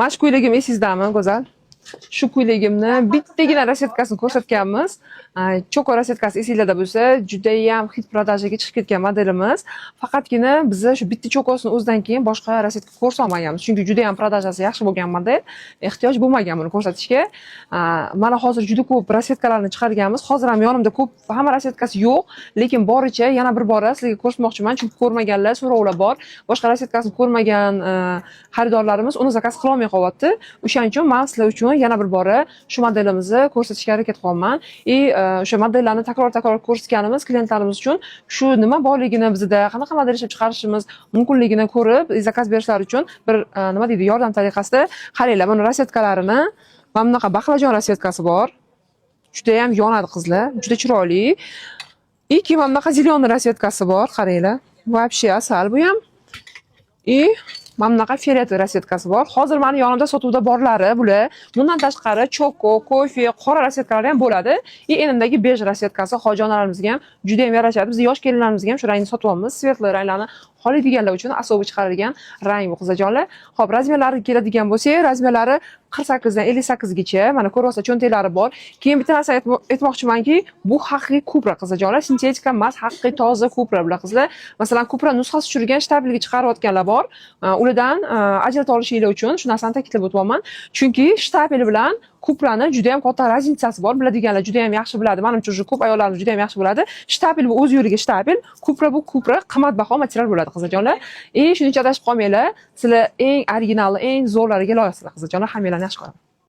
Mana shu ko'ylagim esingizdami, go'zal? Shu ko'ylagimni bittagina rasvetkasini ko'rsatganmiz. Cho'qi rasvetkasi esingizda bo'lsa, juda ham hit prodajaga chiqib ketgan modelimiz. Faqatgina biz shu bitta cho'qosini o'zidan keyin boshqa rasvetka ko'rsatmaganmiz. Chunki juda ham prodajasi yaxshi bo'lgan model. Ehtiyoj bo'lmagan buni ko'rsatishga. Mana hozir juda ko'p rasvetkalarni chiqarganmiz. Hozir ham yonimda ko'p hamma rasvetkasi yo'q, lekin boricha yana bir bora sizlarga ko'rsatmoqchiman, chunki ko'rmaganlar so'rovlar bor. Boshqa rasvetkasini ko'rmagan xaridorlarimiz uni zakaz qila olmay qolyapti. O'shaning uchun men sizlar uchun yana bir bora shu modelimizni ko'rsatishga harakat qilaman. O'sha modellarni takror ko'rsatganimiz klientlarimiz uchun shu nima borligini, bizda qanaqa model ishlab chiqarishimiz mumkinligini ko'rib, zakaz berishlari uchun bir nima deydi, yordam tariqasida qaranglar, buni rasvetkalarini. Mana bunaqa baqlajon rasvetkasi bor. Juda ham yonadi qizlar, juda chiroyli. Keyin mana bunaqa zilyon rasvetkasi bor, qaranglar. Вообще asal bu ham. Mana bunaqa fiolet rasvetkasi bor. Hozir meni yonimda sotuvda borlari bular. Bundan tashqari choko, kofe, qora rasvetkalar ham bo'ladi. Enimdagi bej rasvetkasi xojonalarimizga ham juda ham yarashadi. Biz yosh kelinlarimizga ham shu rangni sotib olamiz. Svetli ranglarni xohlaydiganlar uchun asobi chiqarilgan rang bu qizajonlar. Xo'p, razmerlari keladigan bo'lsak, razmerlari 48 dan 58 gacha. Mana ko'ryapsiz, cho'ntaklari bor. Keyin bitta narsa aytmoqchimanki, bu haqiqiy kupra qizajonlar, sintetika emas, haqiqiy toza kupra bular qizlar. Masalan, kupra nusxasi tushirgan shtabelga chiqarayotganlar bor. Ulardan ajrata olishinglar uchun shu narsani ta'kidlab o'tmoqman. Chunki shtabel bilan kuprani juda ham katta razницasi bor. Biladiganlar juda ham yaxshi biladi. Menimcha, shu ko'p ayollarimiz juda ham yaxshi biladi. Shtabel bu o'z yo'liga shtabel, kupra bu kupra, qimmatbaho material bo'ladi qizajonlar. Shuning uchun adashib qolmanglar. Sizlar eng original, eng zo'rlariga loyiqsizlar qizajonlar. Hammalarni yaxshi ko'raman.